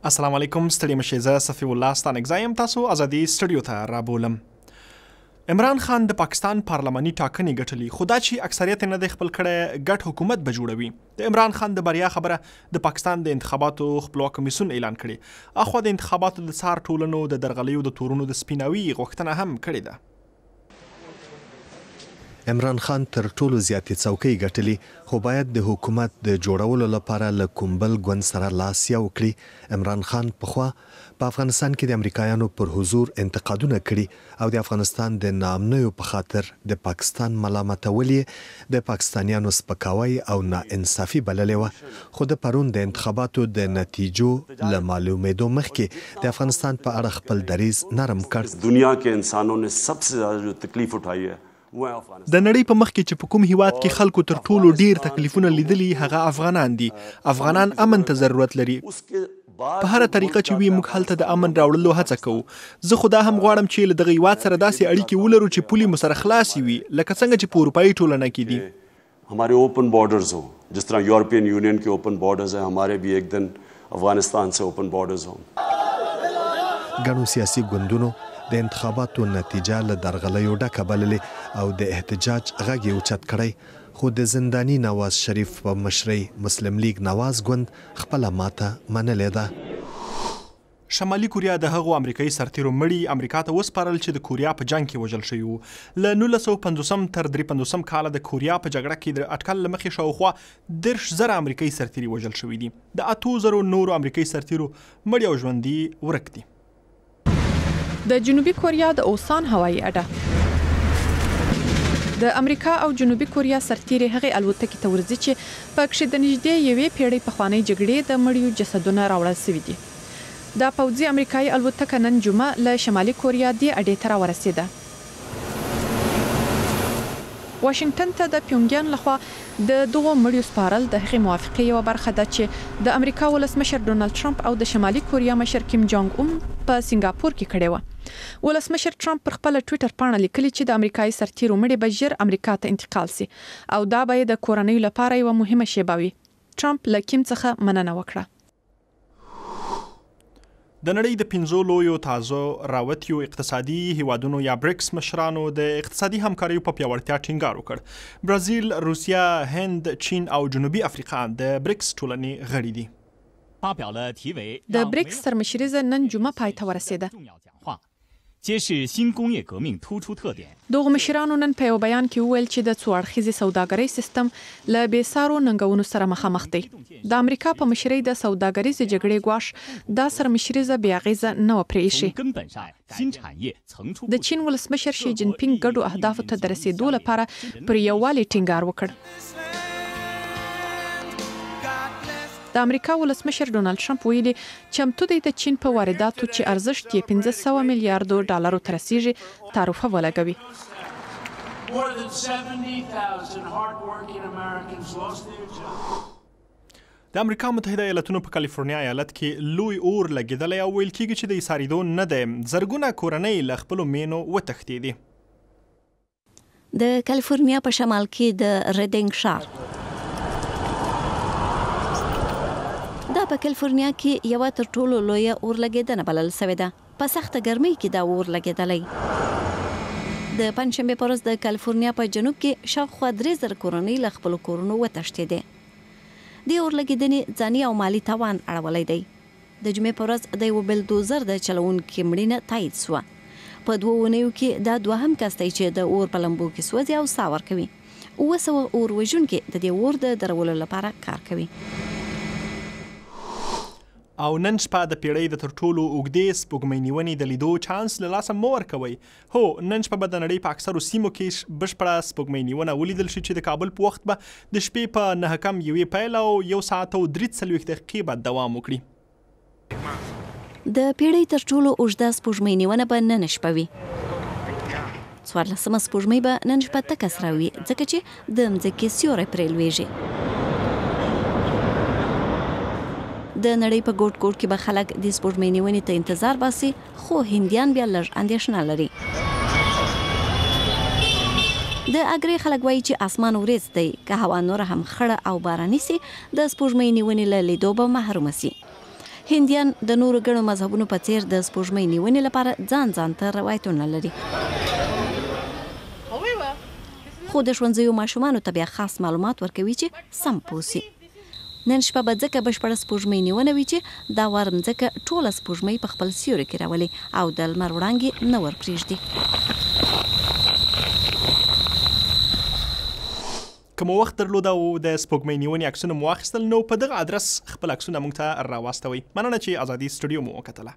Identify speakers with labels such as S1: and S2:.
S1: السلام علیکم ستړي مشئ زه صفي الله ستانکزی یم تاسو ازادي سټوډیو ته رابولم. عمران خان د پاکستان پارلماني ټاکنې ګټلي، خو دا چې اکثریت نه دی خپل کړی ګډ حکومت به جوړوي. د عمران خان د بریا خبره د پاکستان د انتخاباتو خپلواک کمیسیون اعلان کړي. اخوا د انتخاباتو د څار ټولنو د درغلیو د تورونو د سپیناوي غوښتنه هم کړې ده.
S2: عمران خان تر ټولو زیاتې څوکۍ ګټلي، خو باید د حکومت د جوړولو لپاره له کوم بل ګوند سره لاس یو کړي. عمران خان پخوا په افغانستان کې د امریکایانو پر حضور انتقادونه کړي او د افغانستان د ناامنیو په خاطر د پاکستان ملامتول یې د پاکستانیانو سپکاوی او ناانصافي بللې وه. خو د پرون د انتخاباتو د نتیجو له معلومېدو مخکې د افغانستان په اړه خپل دریځ نرم کړ.
S3: دنیا کې انسانوں نے سب سے زیادہ جو تکلیف اٹھائی ہے
S1: د نړۍ په مخ کې چې په کوم هیواد کې خلکو تر ټولو ډیر تکلیفونه لیدلي هغه افغانان دي. افغانان امن ته ضرورت لري. په هره طریقه چې وي موږ هلته د امن راوړلو هڅه کوو. زه خو دا هم غواړم چې له دغه هیواد سره داسې اړیکې ولرو چې پولې مو سره خلاصې وي لکه څنګه چې په اروپایي ټولنه کې دي.
S3: ہمارے اوپن بارڈرز ہوں، جس طرح یورپین یونین کے اوپن بارڈرز ہیں، ہمارے بھی ایک دن افغانستان سے اوپن بارڈرز ہوں.
S2: ګڼو سیاسي ګوندونو د انتخاباتو نتیجه له درغلیو ډکه بللې او د احتجاج غږ یې اوچت کړی. خو د زنداني نواز شریف په مشرۍ مسلم لیگ نواز ګوند خپله ماته منلې ده.
S1: شمالي کوریا د هغو امریکایي سرتیرو مړي امریکا ته وسپارل چې د کوریا په جنګ کې وژل شوي وو. له 1950 تر 53 کاله د کوریا په جګړه کې د اټکل له مخې شاوخوا 10,000 امریکایي سرتیري وژل شوي دي. د 8,000 نورو امریکایي سرتیرو مړي او ژوندي ورک دي.
S4: د جنوبي کوریا د اوسان هوایي اډه د امریکا او جنوبي کوریا سرتیري هغې الوتکې ته ورځي چې پکې د نږدې یوې پیړۍ پخوانۍ جګړې د مړیو جسدونه راوړل شوي دي. دا پوځي امریکایي الوتکه نن جمعه له شمالي کوریا دې اډې ته راورسېده. واشنگټن ته د پیونګیان لخوا د دغو مړیو سپارل د هغې موافقې یوه برخه ده چې د امریکا ولسمشر ډونالد ټرمپ او د شمالي کوریا مشر کیم جونګ اون په سنګاپور کې کړې وه. ولسمشر ټرمپ پر خپل ټویټر پاڼه لیکلي چې د امریکایي سرتیرو مړي به ژر امریکا ته انتقال سي او دا به د کورنۍ لپاره یوه مهمه شیبه وي. ټرمپ له کیم څخه مننه وکړه.
S1: د نړۍ د 5 لویو تازه راوتیو اقتصادي هیوادونو یا بریکس مشرانو د اقتصادي همکاریو په پیاوړتیا ټینګار وکړ. برازیل، روسیه، هند، چین او جنوبي افریقا د بریکس ټولنې غړي دي.
S4: د بریکس سرمشریزه نن جمعه پای ته ورسېده. دغو مشرانو نن په یو بیان کې وویل چې د څو اړخیزې سوداګرۍ سیستم له بېسارو ننګونو سره مخامخ دی. د امریکا په مشرۍ د سوداګریزې جګړې ګواښ دا سرمشریزه بې اغېزه نه وه پرې ایښې. د چین ولسمشر شي جین پینګ ګډو اهدافو ته د رسېدو لپاره پر یووالي ټینګار وکړ. د امریکا ولسمشر ډونالد ټرمپ ویلي چمتو دی د چین په وارداتو چې ارزښت یې 500 میلیارډو ډالرو ته رسیږي تعرفه ولګوي.
S1: د امریکا متحده ایالتونو په کالیفورنیا ایالت کې لوی اور لګېدلی او ویل کېږي چې د ایساریدو نه دی. زرګونه کورنۍ له خپلو مینو وتښتېدې.
S5: د کالیفورنیا په شمال کې د ریډینګ ښار دا په کالیفورنیا کې یوه تر ټولو لویه اور لګېدنه بلل سوې ده. په سخته ګرمۍ کې دا اور لګېدلی. د پنجشنبې په ورځ د کالیفورنیا په جنوب کې شاوخوا 3,000 کورنۍ له خپلو کورونو وتښتېدې. دې اور لګېدنې ځاني او مالي تاوان اړولی دی. د جمعې په ورځ د یوه بلدوزر د چلوونکي مړینه تایید سوه. په 2 اونیو کې دا دوهم کس دی چې د اور په لمبو کې سوځي او ساه ورکوي. 700 اور وژونکي د دې اور د درولو لپاره کار کوي.
S1: او نن شپه د پیړۍ د تر ټولو اوږدې سپوږمۍ نیونې د لیدو چانس له لاسه مه ورکوئ. هو نن شپه به د نړۍ په اکثرو سیمو کې بشپړه سپوږمۍ نیونه ولیدل شي چې د کابل په وخت به د شپې په 9:01 پیل او 1 ساعت او 43 دقیقې به دوام وکړي.
S5: د پیړۍ تر ټولو اوږده سپوږمۍ نیونه به نن شپه وي. 14مه سپوږمۍ به نن شپه تکه سره وي ځکه چې د مځکې سیوری پرې لویږي. د نړۍ په ګوټ ګوټ کې به خلک د سپوږمۍ نیونې ته انتظار باسي، خو هندیان بیا لږ اندېښنه لري. د اګرې خلک وایي چې اسمان وریځ دی، که هوا نوره هم خړه او باراني سي د سپوږمۍ نیونې له لیدو به محرومه سي. هندیان د نورو ګڼو مذهبونو په څیر د سپوږمۍ نیونې لپاره ځان ته روایتونه لري. خو د ښوونځیو ماشومانو ته بیا خاص معلومات ورکوي چې سم پوسی. نن شپه به ځکه بشپړه سپوږمۍ نیونه وي چې دا وار مځکه ټوله سپوږمۍ په خپل سیوري کې راولي او د لمر وړانګې نه ورپرېږدي.
S1: که مو وخت درلوده او د سپوږمۍ نیونې عکسونه مو واخیستل نو په دغه ادرس خپل عکسونه موږ ته راواستوئ. مننه چې ازادي سټوډیو مو وکتله.